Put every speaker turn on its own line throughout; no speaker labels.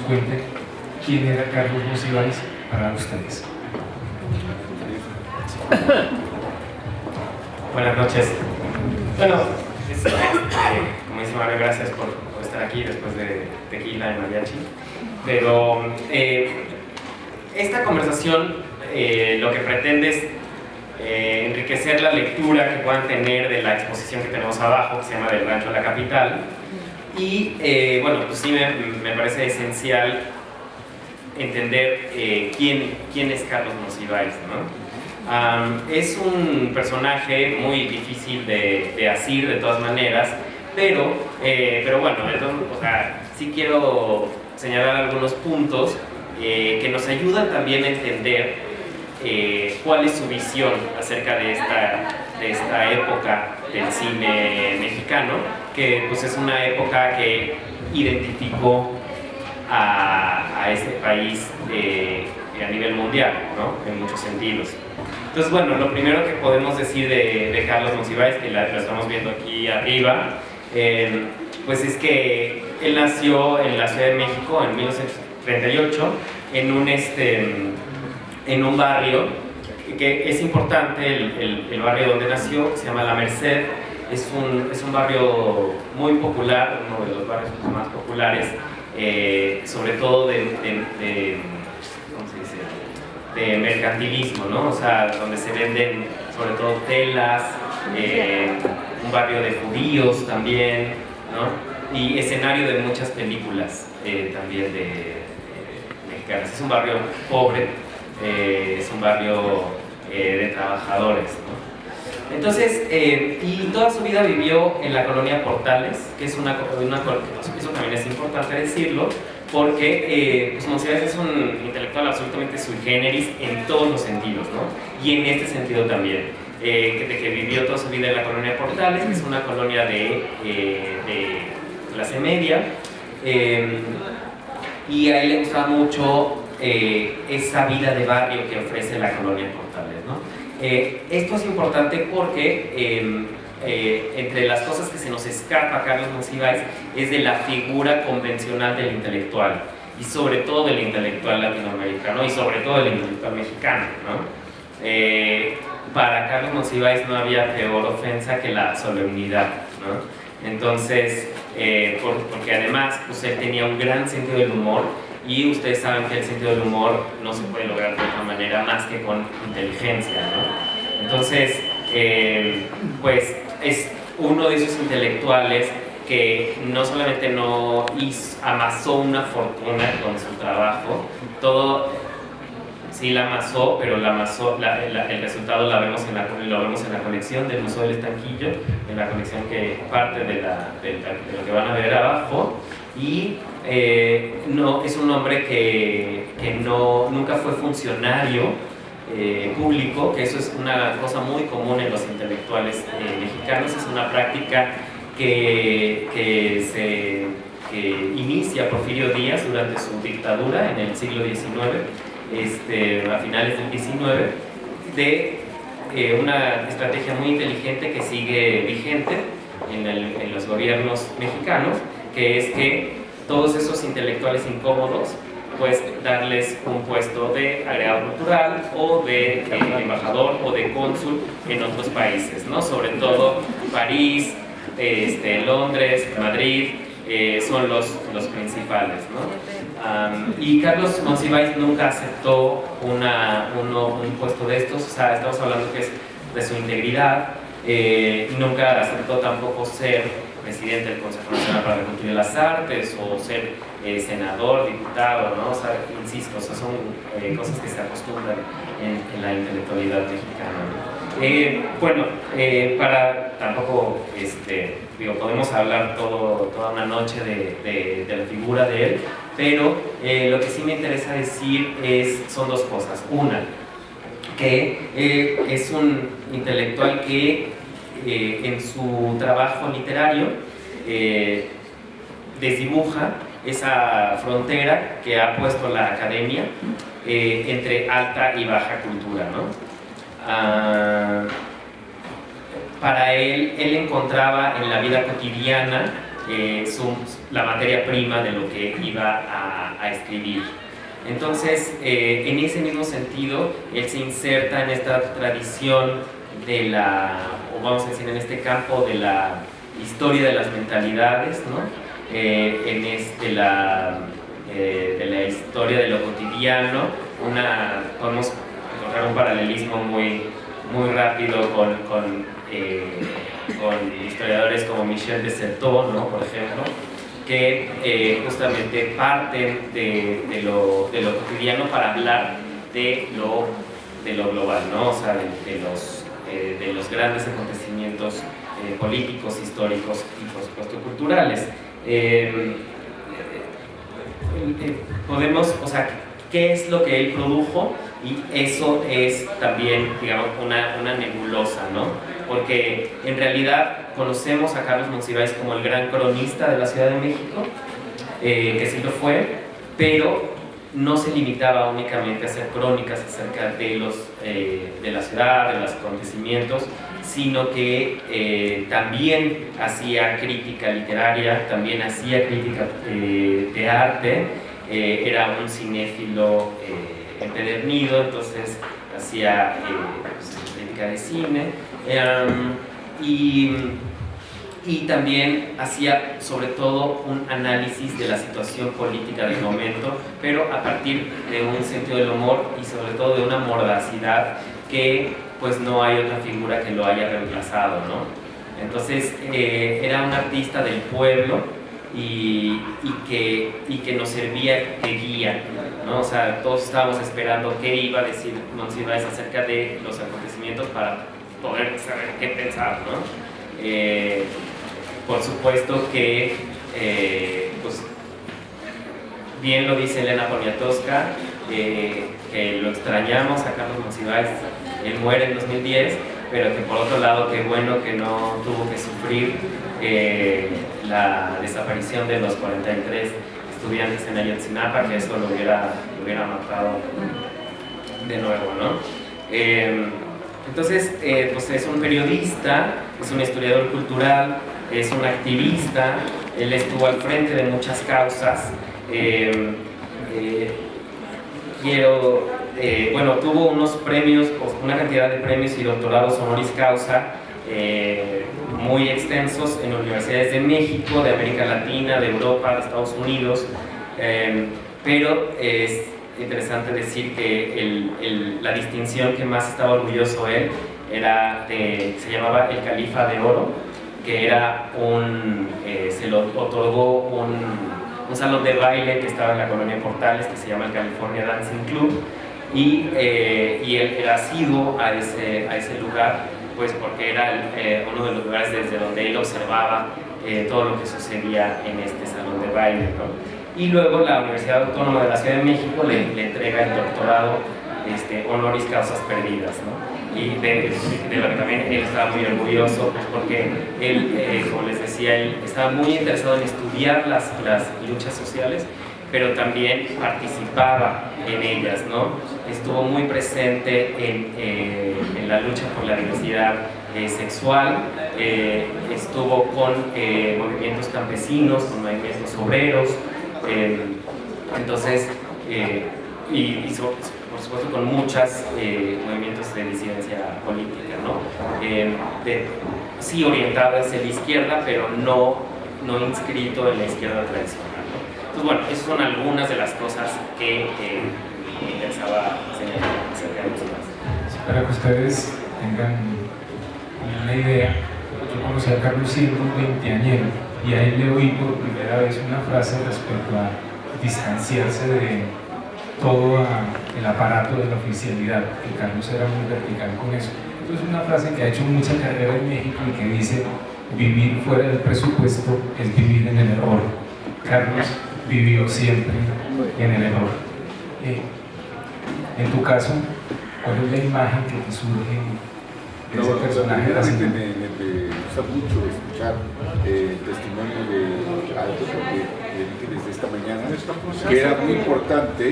cuente quién era Carlos Monsiváis para ustedes.
Buenas noches. Bueno, como dice Mario, gracias por estar aquí después de Tequila y Mariachi. Pero esta conversación lo que pretende es enriquecer la lectura que puedan tener de la exposición que tenemos abajo, que se llama Del Rancho a la Capital. Y bueno, pues sí me parece esencial entender quién es Carlos Monsiváis, ¿no? Es un personaje muy difícil de asir de todas maneras, pero bueno, entonces, o sea, sí quiero señalar algunos puntos que nos ayudan también a entender cuál es su visión acerca de esta época del cine mexicano, que pues es una época que identificó a este país a nivel mundial, ¿no? En muchos sentidos. Entonces, bueno, lo primero que podemos decir de Carlos Monsiváis, que lo estamos viendo aquí arriba, pues es que él nació en la Ciudad de México en 1938 en un barrio que es importante, el barrio donde nació, que se llama La Merced. Es un barrio muy popular, uno de los barrios más populares, sobre todo de mercantilismo, ¿no? O sea, donde se venden sobre todo telas, un barrio de judíos también, ¿no? Y escenario de muchas películas también mexicanas. Es un barrio pobre, es un barrio de trabajadores, ¿no? Entonces, y toda su vida vivió en la colonia Portales, que es eso también es importante decirlo, porque pues Monsiváis es un intelectual absolutamente sui generis en todos los sentidos, ¿no? Y en este sentido también, de que vivió toda su vida en la colonia Portales, que es una colonia de clase media, y a él le gustaba mucho esa vida de barrio que ofrece la colonia Portales, ¿no? Esto es importante porque entre las cosas que se nos escapa a Carlos Monsiváis es de la figura convencional del intelectual, y sobre todo del intelectual latinoamericano y sobre todo del intelectual mexicano, ¿no? Para Carlos Monsiváis no había peor ofensa que la solemnidad, ¿no? Entonces, porque además pues, él tenía un gran sentido del humor, y ustedes saben que el sentido del humor no se puede lograr de otra manera más que con inteligencia, ¿no? Entonces, pues es uno de esos intelectuales que no solamente amasó una fortuna con su trabajo, sí la amasó, pero el resultado lo vemos en la colección del Museo del Estanquillo, en la colección que parte de lo que van a ver abajo. Y no, es un hombre que nunca fue funcionario público, que eso es una cosa muy común en los intelectuales mexicanos. Es una práctica que inicia Porfirio Díaz durante su dictadura en el siglo XIX, a finales del XIX, de una estrategia muy inteligente que sigue vigente en los gobiernos mexicanos, que es que todos esos intelectuales incómodos, pues darles un puesto de agregado cultural o de embajador o de cónsul en otros países, ¿no? Sobre todo París, Londres, Madrid, son los principales, ¿no? Y Carlos Monsiváis nunca aceptó un puesto de estos, o sea, estamos hablando que es de su integridad. Nunca aceptó tampoco ser presidente del Consejo Nacional para la Cultura y las Artes o ser senador, diputado, ¿no? O sea, insisto, o sea, son cosas que se acostumbran en la intelectualidad mexicana, ¿no? Bueno, para tampoco, podemos hablar toda una noche de la figura de él, pero lo que sí me interesa decir son dos cosas. Una, que es un intelectual que en su trabajo literario desdibuja esa frontera que ha puesto la academia entre alta y baja cultura, ¿no? Para él encontraba en la vida cotidiana la materia prima de lo que iba a escribir. Entonces, en ese mismo sentido, él se inserta en esta tradición de o vamos a decir, en este campo de la historia de las mentalidades, ¿no? De la historia de lo cotidiano. Podemos encontrar un paralelismo muy rápido con historiadores como Michel de Certeau, ¿no? Por ejemplo, que justamente parten de lo cotidiano para hablar de lo global, ¿no? O sea, de los grandes acontecimientos políticos, históricos y por supuesto culturales. O sea, ¿qué es lo que él produjo? Y eso es también, digamos, una nebulosa, ¿no? Porque en realidad conocemos a Carlos Monsiváis como el gran cronista de la Ciudad de México, que sí lo fue, pero no se limitaba únicamente a hacer crónicas acerca de la ciudad, de los acontecimientos, sino que también hacía crítica literaria, también hacía crítica de arte, era un cinéfilo empedernido, entonces hacía crítica de cine, y también hacía sobre todo un análisis de la situación política del momento, pero a partir de un sentido del humor y sobre todo de una mordacidad que pues no hay otra figura que lo haya reemplazado, ¿no? Entonces era un artista del pueblo y que nos servía de guía, ¿no? O sea, todos estábamos esperando qué iba a decir Monsiváis acerca de los acontecimientos para poder saber qué pensar, ¿no? Por supuesto que, pues, bien lo dice Elena Poniatowska, que lo extrañamos a Carlos Monsiváis. Él muere en 2010, pero que por otro lado, qué bueno que no tuvo que sufrir la desaparición de los 43 estudiantes en Ayotzinapa, que eso lo hubiera matado de nuevo, ¿no? Entonces, pues es un periodista, es un historiador cultural, es un activista, él estuvo al frente de muchas causas. Tuvo unos premios, una cantidad de premios y doctorados honoris causa muy extensos en universidades de México, de América Latina, de Europa, de Estados Unidos, pero es interesante decir que la distinción que más estaba orgulloso él se llamaba el Califa de Oro, que era se lo otorgó un salón de baile que estaba en la colonia Portales, que se llama el California Dancing Club, y él era asiduo a ese lugar, pues porque era uno de los lugares desde donde él observaba todo lo que sucedía en este salón de baile, ¿no? Y luego la Universidad Autónoma de la Ciudad de México le entrega el doctorado honoris causas perdidas, ¿no? Y de lo que también él estaba muy orgulloso, pues porque él, como les decía, él estaba muy interesado en estudiar las luchas sociales, pero también participaba en ellas, ¿no? Estuvo muy presente en la lucha por la diversidad sexual, estuvo con movimientos campesinos, con movimientos obreros, entonces, por supuesto con muchos movimientos de disidencia política, ¿no? Sí orientado hacia la izquierda, pero no inscrito en la izquierda tradicional, ¿no? Entonces, bueno, esas son algunas de las cosas que me interesaba señalar acerca de los demás.
Para que ustedes tengan una idea, yo conocí a Carlos siendo un veinteañero y a él le oí por primera vez una frase respecto a distanciarse de todo el aparato de la oficialidad, que Carlos era muy vertical con eso. Entonces, una frase que ha hecho mucha carrera en México y que dice: vivir fuera del presupuesto es vivir en el error. Carlos vivió siempre en el error. En tu caso, ¿cuál es la imagen que te surge de ese personaje?
Me gusta mucho escuchar el testimonio de Aldo, porque le dije desde esta mañana que era muy importante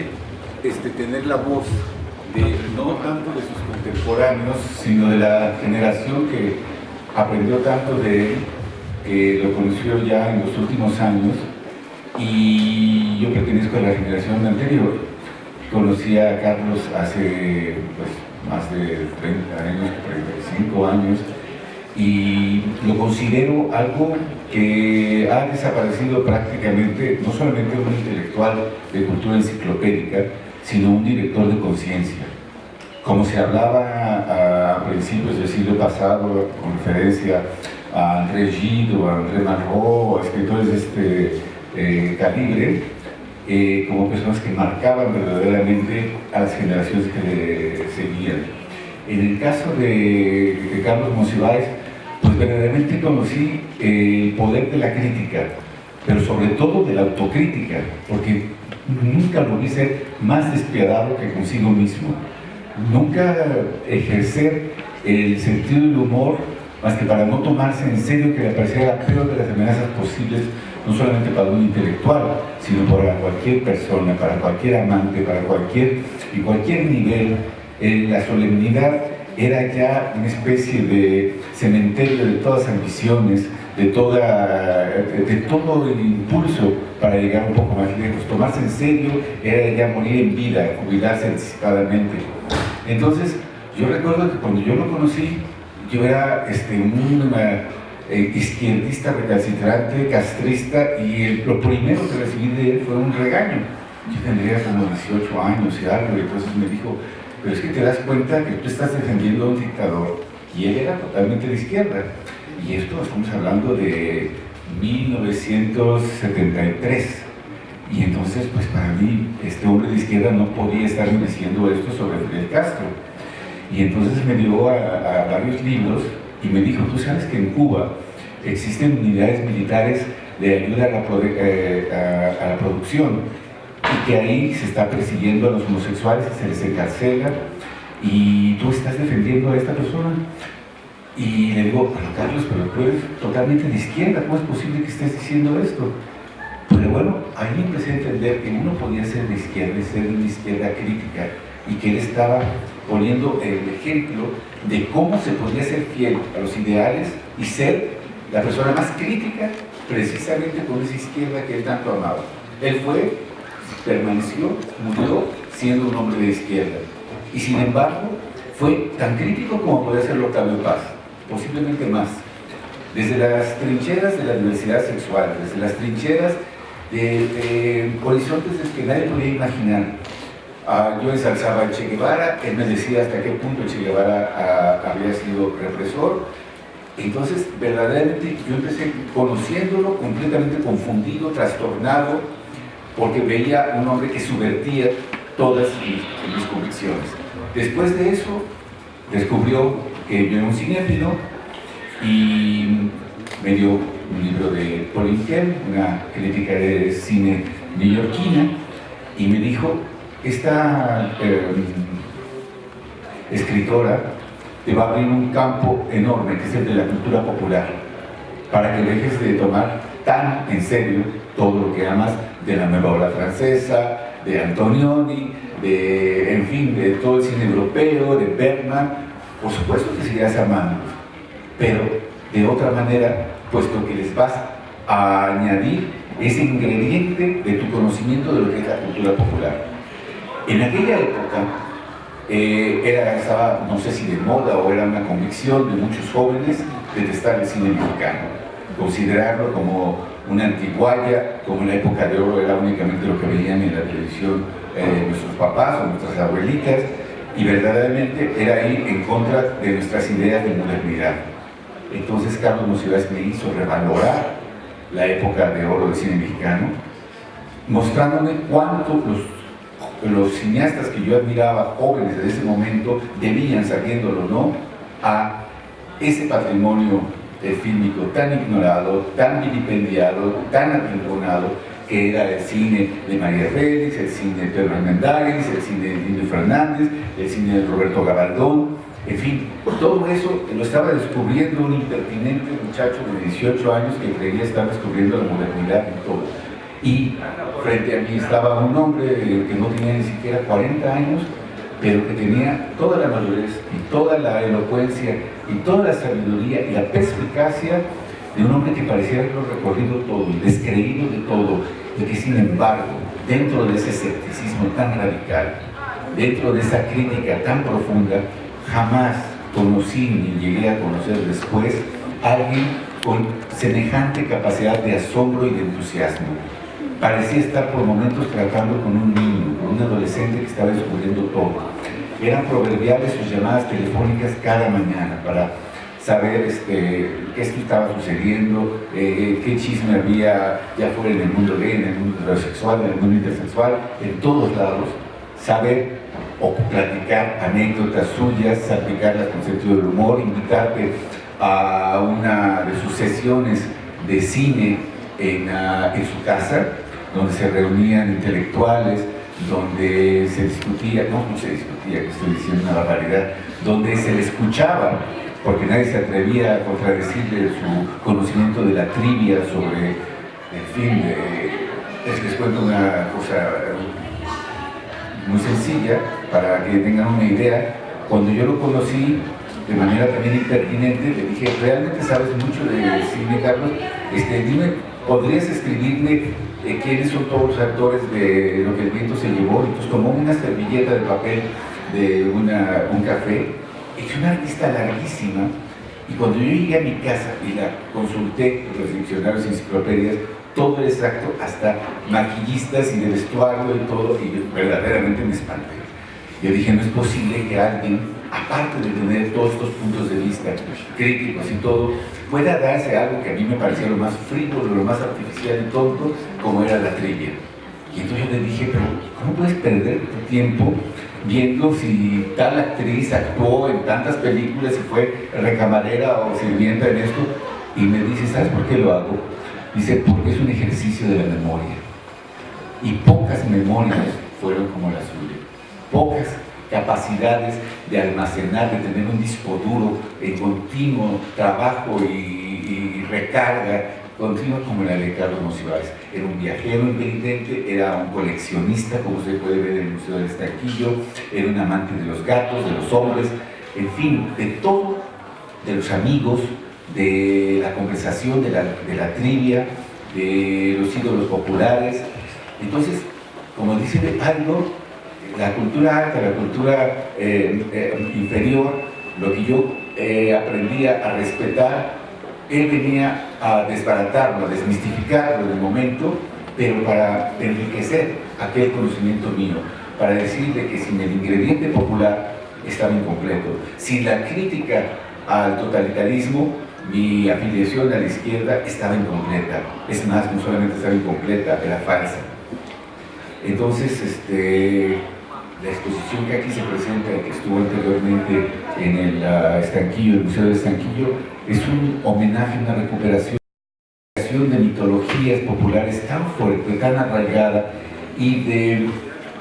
tener la voz no tanto de sus contemporáneos, sino de la generación que aprendió tanto de él, que lo conoció ya en los últimos años, y yo pertenezco a la generación anterior. Conocí a Carlos hace pues, más de 30 años, 35 años, y lo considero algo que ha desaparecido prácticamente, no solamente un intelectual de cultura enciclopédica, sino un director de conciencia. Como se hablaba a principios del siglo pasado, con referencia a André Gide o a André Malraux, escritores de este calibre, como personas que marcaban verdaderamente a las generaciones que le seguían. En el caso de Carlos Monsiváis, pues verdaderamente conocí el poder de la crítica, pero sobre todo de la autocrítica, porque nunca lo vi ser más despiadado que consigo mismo. Nunca ejercer el sentido del humor más que para no tomarse en serio, que le pareciera la peor de las amenazas posibles, no solamente para un intelectual, sino para cualquier persona, para cualquier amante, para cualquier nivel. La solemnidad era ya una especie de cementerio de todas ambiciones, de todo el impulso para llegar un poco más lejos. Tomarse en serio era ya morir en vida, jubilarse anticipadamente. Entonces, yo recuerdo que cuando yo lo conocí, yo era un izquierdista recalcitrante, castrista, y lo primero que recibí de él fue un regaño. Yo tendría como 18 años y algo, y entonces me dijo: pero es que te das cuenta que tú estás defendiendo a un dictador, y él era totalmente de izquierda. Y esto estamos hablando de 1973. Y entonces, pues para mí, este hombre de izquierda no podía estarme diciendo esto sobre Fidel Castro. Y entonces me dio a varios libros y me dijo: tú sabes que en Cuba existen unidades militares de ayuda a la producción, y que ahí se está persiguiendo a los homosexuales y se les encarcela, y tú estás defendiendo a esta persona. Y le digo: pero Carlos, pero tú eres totalmente de izquierda, ¿cómo es posible que estés diciendo esto? Pero bueno, ahí empecé a entender que uno podía ser de izquierda y ser de una izquierda crítica, y que él estaba poniendo el ejemplo de cómo se podía ser fiel a los ideales y ser la persona más crítica precisamente con esa izquierda que él tanto amaba. Él permaneció, murió siendo un hombre de izquierda, y sin embargo fue tan crítico como podía ser Octavio Paz, posiblemente más. Desde las trincheras de la diversidad sexual, desde las trincheras de horizontes que nadie podía imaginar. Yo ensalzaba a Che Guevara, él me decía hasta qué punto Che Guevara había sido represor. Entonces, verdaderamente, yo empecé conociéndolo completamente confundido, trastornado, porque veía un hombre que subvertía todas mis convicciones. Después de eso, descubrió que yo era un cinéfilo, y me dio un libro de Pauline Kael, una crítica de cine neoyorquina, y me dijo: esta escritora te va a abrir un campo enorme, que es el de la cultura popular, para que dejes de tomar tan en serio todo lo que amas de la nueva ola francesa, de Antonioni, en fin, de todo el cine europeo, de Bergman. Por supuesto que seguirás amando, pero de otra manera, puesto que les vas a añadir ese ingrediente de tu conocimiento de lo que es la cultura popular. En aquella época estaba, no sé si de moda o era una convicción de muchos jóvenes, detestar el cine mexicano, considerarlo como una antigualla, como en la época de oro era únicamente lo que veían en la televisión nuestros papás o nuestras abuelitas, y verdaderamente era ir en contra de nuestras ideas de modernidad. Entonces Carlos Monsiváis me hizo revalorar la época de oro del cine mexicano, mostrándome cuánto los cineastas que yo admiraba, jóvenes de ese momento, debían, sabiéndolo o no, a ese patrimonio fílmico tan ignorado, tan vilipendiado, tan arrinconado, que era el cine de María Félix, el cine de Pedro Armendáriz, el cine de Nino Fernández, el cine de Roberto Gabaldón. En fin, todo eso lo estaba descubriendo un impertinente muchacho de 18 años que creía estar descubriendo la modernidad y todo. Y frente a mí estaba un hombre que no tenía ni siquiera 40 años, pero que tenía toda la madurez y toda la elocuencia y toda la sabiduría y la perspicacia
de un hombre que parecía haberlo recorrido todo y descreído de todo, y que sin embargo, dentro de ese escepticismo tan radical, dentro de esa crítica tan profunda, jamás conocí ni llegué a conocer después a alguien con semejante capacidad de asombro y de entusiasmo. Parecía estar por momentos tratando con un niño, con un adolescente que estaba descubriendo todo. Eran proverbiales sus llamadas telefónicas cada mañana para saber qué estaba sucediendo, qué chisme había, ya fuera en el mundo gay, en el mundo heterosexual, en el mundo intersexual, en todos lados, saber o platicar anécdotas suyas, salpicarlas con sentido del humor, invitarte a una de sus sesiones de cine en su casa, donde se reunían intelectuales, donde se discutía, no se discutía, que estoy diciendo una barbaridad, donde se le escuchaba, porque nadie se atrevía a contradecirle su conocimiento de la trivia sobre, en fin, les cuento una cosa muy sencilla para que tengan una idea. Cuando yo lo conocí de manera también impertinente, le dije, realmente sabes mucho de cine, Carlos, dime, ¿podrías escribirme quiénes son todos los actores de Lo que el viento se llevó? Entonces tomó una servilleta de papel de un café, hizo una lista larguísima, y cuando yo llegué a mi casa y la consulté en los diccionarios y enciclopedias, todo era exacto, hasta maquillistas y de vestuario y todo, y yo verdaderamente me espanté. Yo dije, no es posible que alguien, aparte de tener todos estos puntos de vista críticos y todo, pueda darse algo que a mí me parecía lo más frívolo, lo más artificial y tonto, como era la trivia. Y entonces yo le dije, pero ¿cómo puedes perder tu tiempo viendo si tal actriz actuó en tantas películas y fue recamarera o sirvienta en esto? Y me dice, ¿sabes por qué lo hago? Dice, porque es un ejercicio de la memoria. Y pocas memorias fueron como la suya. Pocas capacidades de almacenar, de tener un disco duro en continuo trabajo y recarga continua como la de Carlos Monsiváis. Era un viajero impenitente, era un coleccionista, como se puede ver en el Museo del Estanquillo, era un amante de los gatos, de los hombres, en fin, de todo, de los amigos, de la conversación, de la trivia, de los ídolos populares. Entonces, como dice de Aldo, la cultura alta, la cultura inferior, lo que yo aprendía a respetar, él venía a desbaratarlo, a desmistificarlo en el momento, pero para enriquecer aquel conocimiento mío, para decirle que sin el ingrediente popular estaba incompleto, sin la crítica al totalitarismo, mi afiliación a la izquierda estaba incompleta. Es más, no solamente estaba incompleta, era falsa. Entonces, la exposición que aquí se presenta, que estuvo anteriormente en el Estanquillo, el Museo del Estanquillo, es un homenaje, una recuperación de mitologías populares tan fuerte, tan arraigada, y de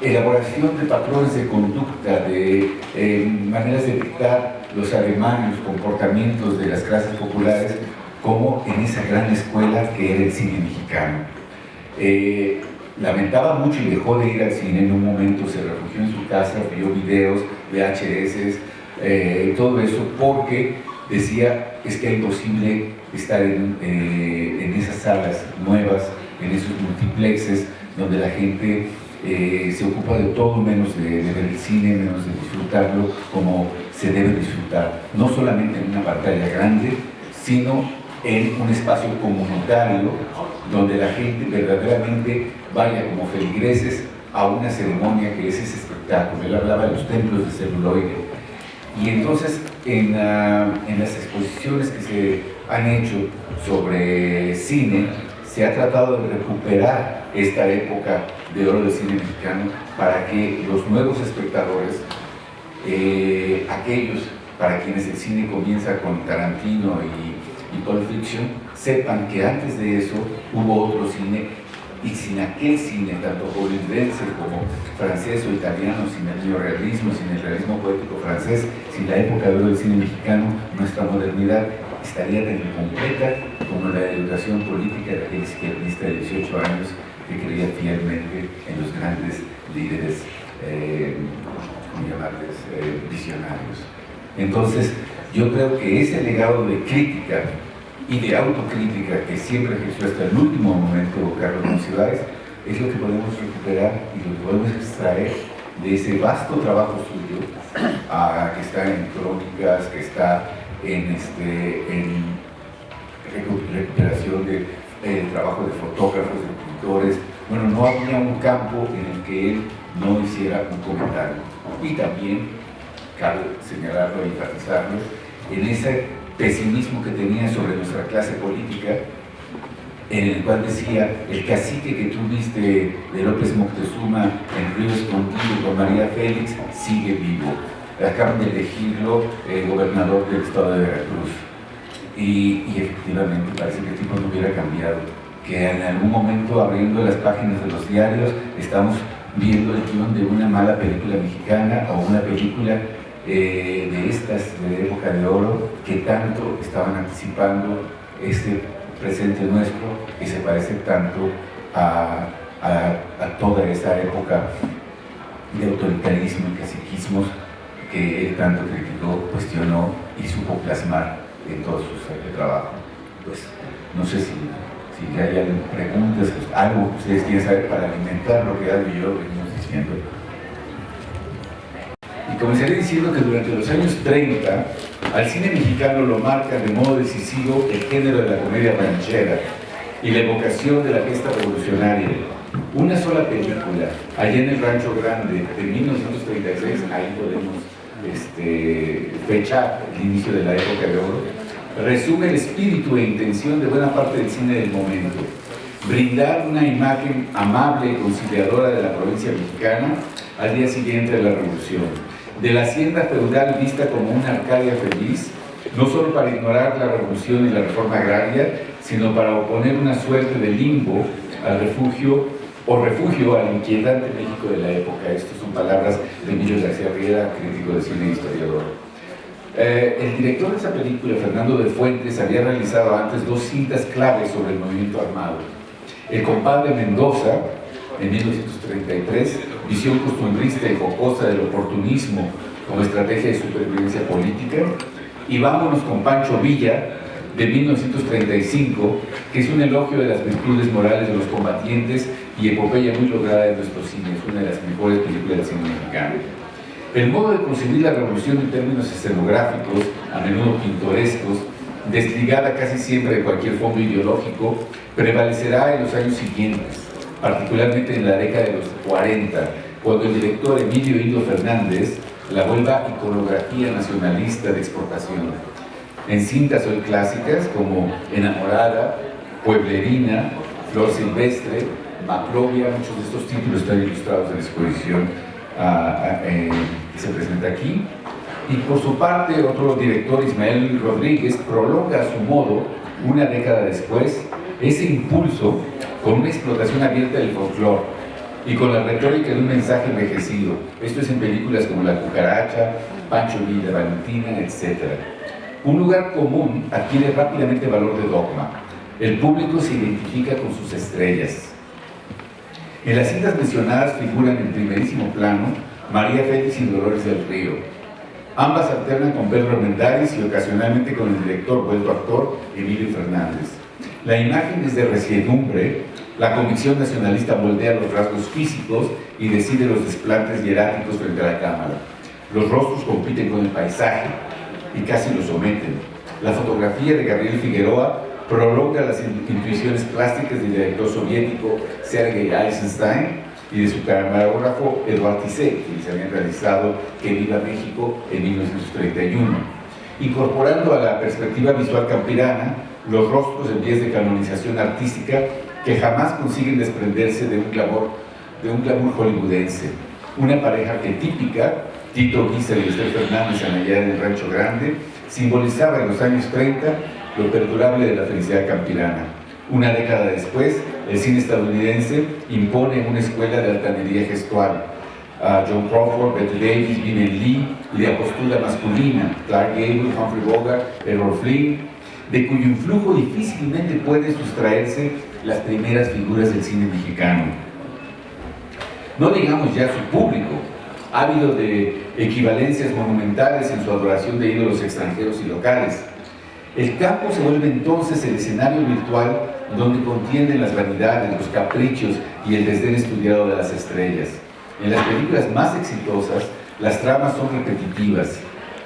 elaboración de patrones de conducta, de maneras de dictar los ademanes, los comportamientos de las clases populares, como en esa gran escuela que era el cine mexicano. Lamentaba mucho y dejó de ir al cine en un momento, se refugió en su casa, vio videos, VHS, todo eso, porque decía, es que era imposible estar en esas salas nuevas, en esos multiplexes, donde la gente se ocupa de todo menos de ver el cine, menos de disfrutarlo como se debe disfrutar, no solamente en una pantalla grande, sino en un espacio comunitario donde la gente verdaderamente vaya como feligreses a una ceremonia que es ese espectáculo. Él hablaba de los templos de celuloide. Y entonces en las exposiciones que se han hecho sobre cine, se ha tratado de recuperar esta época de oro del cine mexicano para que los nuevos espectadores, aquellos para quienes el cine comienza con Tarantino y Pulp Fiction, sepan que antes de eso hubo otro cine, y sin aquel cine, tanto hollywoodense como francés o italiano, sin el neorrealismo, sin el realismo poético francés, sin la época de oro del cine mexicano, nuestra modernidad estaría tan incompleta como la educación política de aquel izquierdista de 18 años que creía fielmente en los grandes líderes, ¿cómo llamarles?, visionarios. Entonces, yo creo que ese legado de crítica y de autocrítica que siempre ejerció hasta el último momento Carlos Monsiváis, es lo que podemos recuperar y lo que podemos extraer de ese vasto trabajo suyo, que está en crónicas, que está en recuperación de trabajo de fotógrafos, de pintores. Bueno, no había un campo en el que él no hiciera un comentario. Y también, cabe señalarlo e enfatizarlo, en ese pesimismo que tenía sobre nuestra clase política, en el cual decía: el cacique que tú viste de López Moctezuma en Río Escondido con María Félix sigue vivo. Acaban de elegirlo gobernador del estado de Veracruz. Y efectivamente parece que el tipo no hubiera cambiado, que en algún momento, abriendo las páginas de los diarios, estamos viendo el guión de una mala película mexicana o una película de estas de época de oro que tanto estaban anticipando este presente nuestro, que se parece tanto a toda esa época de autoritarismo y caciquismos que él tanto criticó, cuestionó y supo plasmar en todos sus trabajos. Pues no sé si hay preguntas, algo que ustedes quieren saber para alimentar lo que Aldo y yo venimos diciendo. Y comenzaré diciendo que durante los años 30 al cine mexicano lo marca de modo decisivo el género de la comedia ranchera y la evocación de la gesta revolucionaria. Una sola película, Allá en el Rancho Grande, de 1936, ahí podemos fechar el inicio de la época de oro, resume el espíritu e intención de buena parte del cine del momento: brindar una imagen amable y conciliadora de la provincia mexicana al día siguiente de la revolución, de la hacienda feudal vista como una Arcadia feliz, no solo para ignorar la revolución y la reforma agraria, sino para oponer una suerte de limbo al refugio al inquietante México de la época. Estas son palabras de Emilio García Riera, crítico de cine e historiador. El director de esa película, Fernando de Fuentes, había realizado antes 2 cintas claves sobre el movimiento armado: El compadre Mendoza, en 1933, visión costumbrista y jocosa del oportunismo como estrategia de supervivencia política, y Vámonos con Pancho Villa, de 1935, que es un elogio de las virtudes morales de los combatientes y epopeya muy lograda de nuestro cine. Es una de las mejores películas del cine mexicano. El modo de concebir la revolución en términos escenográficos, a menudo pintorescos, desligada casi siempre de cualquier fondo ideológico, prevalecerá en los años siguientes, particularmente en la década de los 40, cuando el director Emilio Indo Fernández la vuelva iconografía nacionalista de exportación. En cintas hoy clásicas como Enamorada, Pueblerina, Flor Silvestre, Maclovia, muchos de estos títulos están ilustrados en la exposición que se presenta aquí. Y por su parte, otro director, Ismael Rodríguez, prolonga a su modo, una década después, ese impulso con una explotación abierta del folclore y con la retórica de un mensaje envejecido. Esto es en películas como La Cucaracha, Pancho Villa, Valentina, etc. Un lugar común adquiere rápidamente valor de dogma. El público se identifica con sus estrellas. En las cintas mencionadas figuran en primerísimo plano María Félix y Dolores del Río. Ambas alternan con Pedro Armendáriz y ocasionalmente con el director vuelto actor Emilio Fernández. La imagen es de resiedumbre, la convicción nacionalista moldea los rasgos físicos y decide los desplantes hieráticos frente a la cámara. Los rostros compiten con el paisaje y casi lo someten. La fotografía de Gabriel Figueroa prolonga las intuiciones plásticas del director soviético Sergei Eisenstein y de su camarógrafo Eduard Tisset, que se habían realizado Que Viva México en 1931, incorporando a la perspectiva visual campirana los rostros en vías de canonización artística que jamás consiguen desprenderse de un glamour hollywoodense. Una pareja arquetípica, Tito Guisa y Esther Fernández en Allá en el Rancho Grande, simbolizaba en los años 30 lo perdurable de la felicidad campirana. Una década después, el cine estadounidense impone una escuela de altanería gestual. John Crawford, Bette Davis, Vivien Leigh y de apostura masculina, Clark Gable, Humphrey Bogart, Errol Flynn, de cuyo influjo difícilmente puede sustraerse las primeras figuras del cine mexicano. No digamos ya su público, ávido de equivalencias monumentales en su adoración de ídolos extranjeros y locales. El campo se vuelve entonces el escenario virtual donde contienden las vanidades, los caprichos y el desdén estudiado de las estrellas. En las películas más exitosas, las tramas son repetitivas,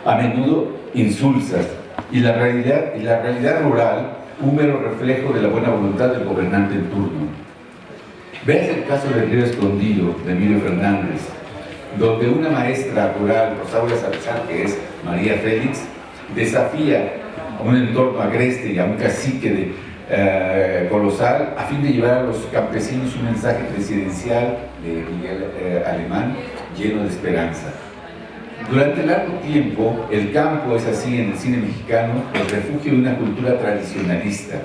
a menudo insulsas, y la realidad rural, un mero reflejo de la buena voluntad del gobernante en turno. Veas el caso del Río Escondido, de Emilio Fernández, donde una maestra rural, Rosaura Salazar, que es María Félix, desafía a un entorno agreste y a un cacique colosal a fin de llevar a los campesinos un mensaje presidencial de Miguel Alemán lleno de esperanza. Durante largo tiempo, el campo es así en el cine mexicano el refugio de una cultura tradicionalista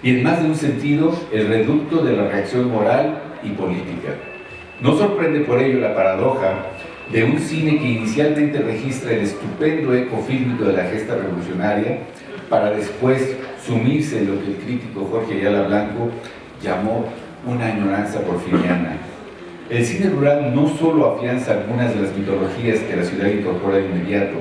y en más de un sentido el reducto de la reacción moral y política. No sorprende por ello la paradoja de un cine que inicialmente registra el estupendo eco fílmico de la gesta revolucionaria para después sumirse en lo que el crítico Jorge Ayala Blanco llamó una añoranza porfiriana. El cine rural no solo afianza algunas de las mitologías que la ciudad incorpora de inmediato,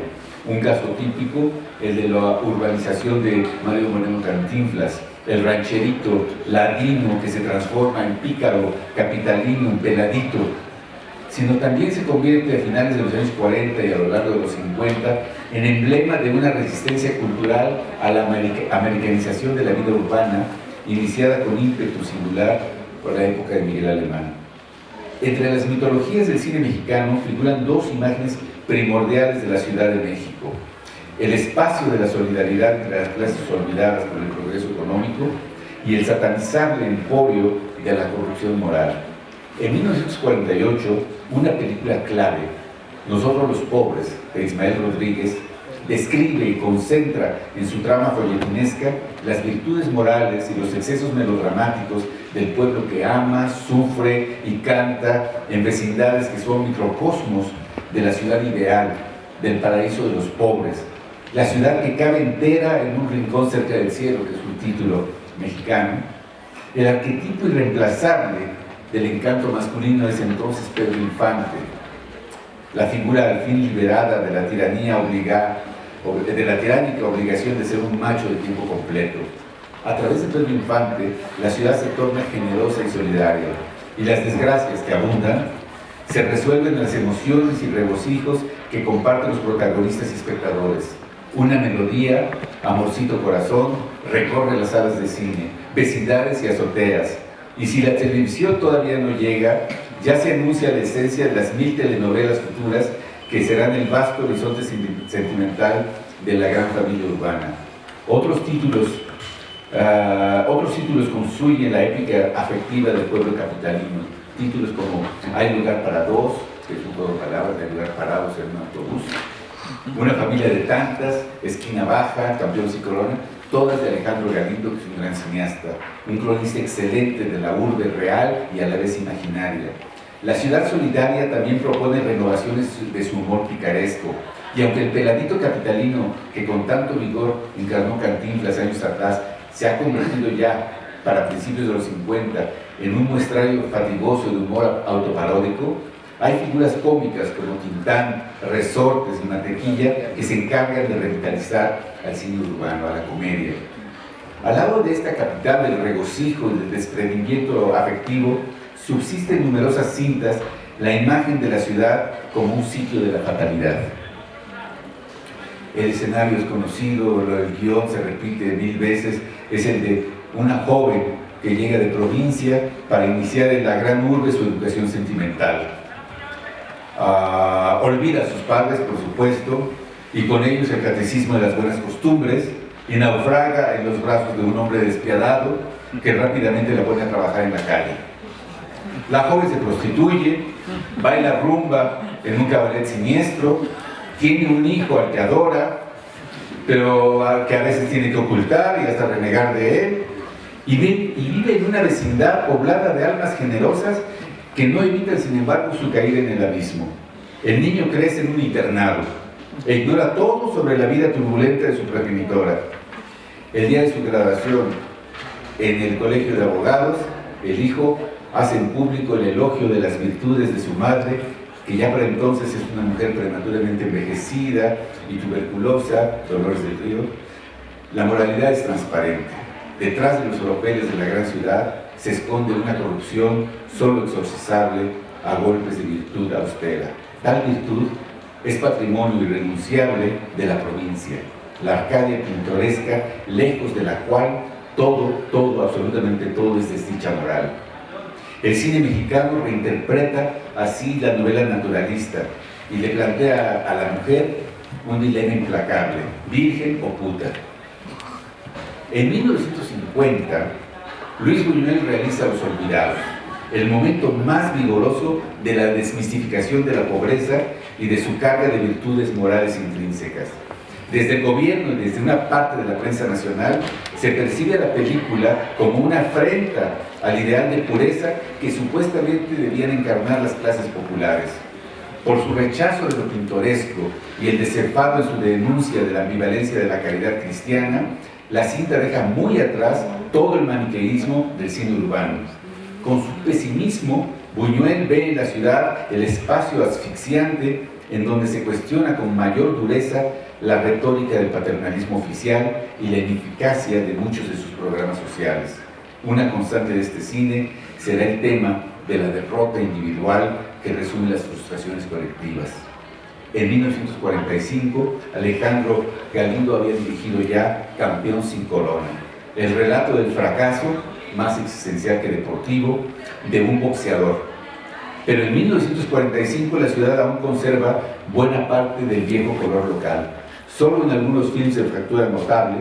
un caso típico, el de la urbanización de Mario Moreno Cantinflas, el rancherito ladino que se transforma en pícaro, capitalino, en peladito, sino también se convierte a finales de los años 40 y a lo largo de los 50 en emblema de una resistencia cultural a la americanización de la vida urbana, iniciada con ímpetu singular por la época de Miguel Alemán. Entre las mitologías del cine mexicano figuran dos imágenes primordiales de la Ciudad de México: el espacio de la solidaridad entre las clases olvidadas por el progreso económico y el satanizable emporio de la corrupción moral. En 1948, una película clave, Nosotros los pobres, de Ismael Rodríguez, describe y concentra en su trama folletinesca las virtudes morales y los excesos melodramáticos del pueblo que ama, sufre y canta en vecindades que son microcosmos de la ciudad ideal, del paraíso de los pobres, la ciudad que cabe entera en un rincón cerca del cielo, que es un título mexicano. El arquetipo irreemplazable del encanto masculino es entonces Pedro Infante, la figura al fin liberada de la tiránica obligación de ser un macho de tiempo completo. A través de Pedro Infante, la ciudad se torna generosa y solidaria, y las desgracias que abundan se resuelven en las emociones y regocijos que comparten los protagonistas y espectadores. Una melodía, Amorcito Corazón, recorre las salas de cine, vecindades y azoteas, y si la televisión todavía no llega, ya se anuncia la esencia de las 1000 telenovelas futuras que serán el vasto horizonte sentimental de la gran familia urbana. Otros títulos construyen la épica afectiva del pueblo capitalino. Títulos como Hay lugar para dos, que es un juego de palabras, Hay lugar parados en un autobús, Una familia de tantas, Esquina Baja, Campeones y Corona, todas de Alejandro Galindo, que es un gran cineasta, un cronista excelente de la urbe real y a la vez imaginaria. La ciudad solidaria también propone renovaciones de su humor picaresco, y aunque el peladito capitalino que con tanto vigor encarnó Cantinflas años atrás se ha convertido ya, para principios de los 50, en un muestrario fatigoso de humor autoparódico, hay figuras cómicas como Tintán, Resortes y Mantequilla que se encargan de revitalizar al cine urbano, a la comedia. Al lado de esta capital del regocijo y del desprendimiento afectivo, subsiste en numerosas cintas la imagen de la ciudad como un sitio de la fatalidad. El escenario es conocido, el guión se repite 1000 veces, es el de una joven que llega de provincia para iniciar en la gran urbe su educación sentimental. Olvida a sus padres, por supuesto, y con ellos el catecismo de las buenas costumbres, y naufraga en los brazos de un hombre despiadado que rápidamente la pone a trabajar en la calle. La joven se prostituye, baila rumba en un cabaret siniestro, tiene un hijo al que adora, pero al que a veces tiene que ocultar y hasta renegar de él, y vive en una vecindad poblada de almas generosas que no evitan, sin embargo, su caída en el abismo. El niño crece en un internado e ignora todo sobre la vida turbulenta de su progenitora. El día de su graduación en el colegio de abogados, el hijo hace en público el elogio de las virtudes de su madre, que ya para entonces es una mujer prematuramente envejecida y tuberculosa, Dolores del Río, La moralidad es transparente. Detrás de los oropeles de la gran ciudad se esconde una corrupción solo exorcizable a golpes de virtud austera. Tal virtud es patrimonio irrenunciable de la provincia, la Arcadia pintoresca, lejos de la cual todo, absolutamente todo es desdicha moral. El cine mexicano reinterpreta así la novela naturalista y le plantea a la mujer un dilema implacable, virgen o puta. En 1950, Luis Buñuel realiza Los Olvidados, el momento más vigoroso de la desmistificación de la pobreza y de su carga de virtudes morales intrínsecas. Desde el gobierno y desde una parte de la prensa nacional se percibe a la película como una afrenta al ideal de pureza que supuestamente debían encarnar las clases populares. Por su rechazo de lo pintoresco y el desenfado en su denuncia de la ambivalencia de la caridad cristiana, la cinta deja muy atrás todo el maniqueísmo del cine urbano. Con su pesimismo, Buñuel ve en la ciudad el espacio asfixiante en donde se cuestiona con mayor dureza la retórica del paternalismo oficial y la ineficacia de muchos de sus programas sociales. Una constante de este cine será el tema de la derrota individual que resume las frustraciones colectivas. En 1945, Alejandro Galindo había dirigido ya Campeón sin corona, el relato del fracaso, más existencial que deportivo, de un boxeador. Pero en 1945 la ciudad aún conserva buena parte del viejo color local. Solo en algunos films de fractura notable,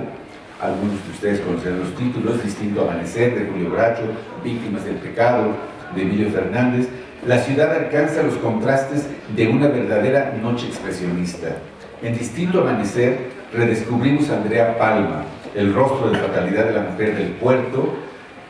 algunos de ustedes conocerán los títulos: Distinto Amanecer, de Julio Bracho, Víctimas del Pecado, de Emilio Fernández, la ciudad alcanza los contrastes de una verdadera noche expresionista. En Distinto Amanecer redescubrimos a Andrea Palma, el rostro de fatalidad de la mujer del puerto,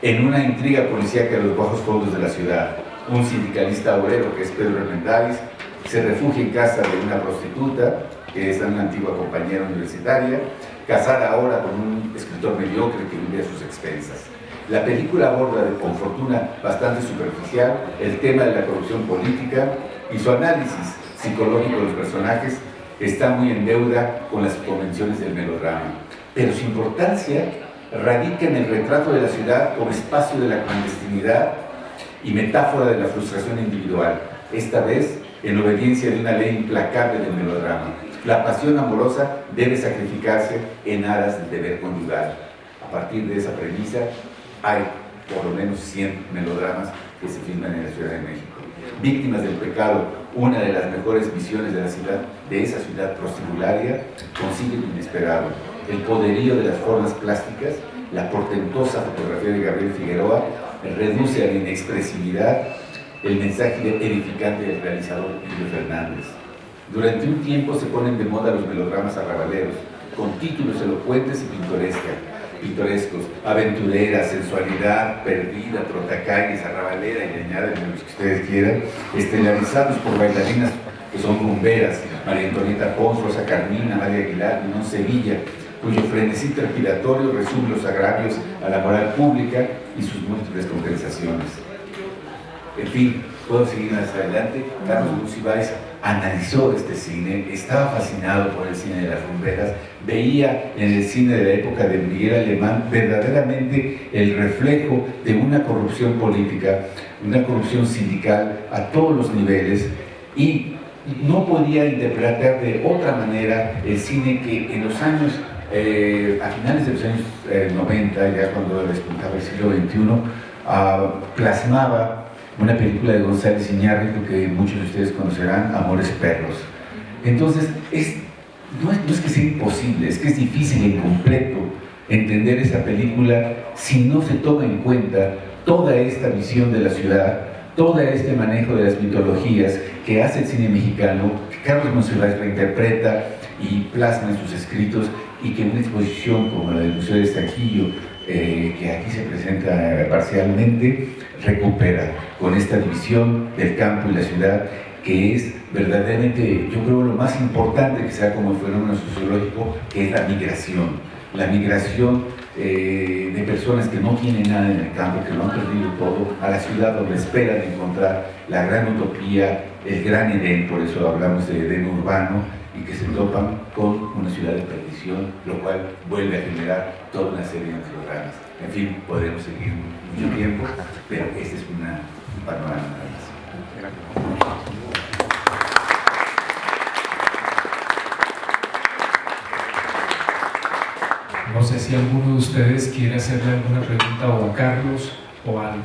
en una intriga policíaca de los bajos fondos de la ciudad. Un sindicalista obrero, que es Pedro Armendáriz, se refugia en casa de una prostituta, que es una antigua compañera universitaria, casada ahora con un escritor mediocre que vive a sus expensas. La película aborda con fortuna bastante superficial el tema de la corrupción política, y su análisis psicológico de los personajes está muy en deuda con las convenciones del melodrama. Pero su importancia radica en el retrato de la ciudad como espacio de la clandestinidad y metáfora de la frustración individual, esta vez en obediencia de una ley implacable del melodrama. La pasión amorosa debe sacrificarse en aras del deber conyugal. A partir de esa premisa, hay por lo menos 100 melodramas que se filman en la Ciudad de México. Víctimas del Pecado, una de las mejores visiones de la ciudad, de esa ciudad prostibularia, consigue lo inesperado: el poderío de las formas plásticas. La portentosa fotografía de Gabriel Figueroa reduce a la inexpresividad el mensaje edificante del realizador Emilio Fernández. Durante un tiempo se ponen de moda los melodramas arrabaleros, con títulos elocuentes y pintorescos: aventurera, sensualidad, perdida, trotacalles, arrabalera, y añaden los que ustedes quieran, estelarizados por bailarinas que son rumberas: María Antonieta Pons, Rosa Carmina, María Aguilar, Ninón Sevilla, cuyo frenesí trepidatorio resume los agravios a la moral pública y sus múltiples compensaciones. En fin, puedo seguir más adelante. Carlos Monsiváis analizó este cine, estaba fascinado por el cine de las rumberas, veía en el cine de la época de Miguel Alemán verdaderamente el reflejo de una corrupción política, una corrupción sindical a todos los niveles, y no podía interpretar de otra manera el cine que en los años, a finales de los años 90, ya cuando despuntaba el siglo XXI, plasmaba una película de González Iñárritu que muchos de ustedes conocerán, Amores Perros. Entonces, no es que sea imposible, es que es difícil e incompleto entender esa película si no se toma en cuenta toda esta visión de la ciudad, todo este manejo de las mitologías que hace el cine mexicano, que Carlos Monsiváis reinterpreta y plasma en sus escritos, y que una exposición como la del Museo de Estaquillo, que aquí se presenta parcialmente, recupera con esta división del campo y la ciudad, que es verdaderamente, yo creo, lo más importante que sea como fenómeno sociológico, que es la migración de personas que no tienen nada en el campo, que lo han perdido todo, a la ciudad, donde esperan encontrar la gran utopía, el gran Edén. Por eso hablamos de Edén urbano, y que se topan con una ciudad de perdición, lo cual vuelve a generar toda una serie de programas. En fin, podemos seguir mucho tiempo, pero este es un panorama nada más.
No sé si alguno de ustedes quiere hacerle alguna pregunta o a Carlos o a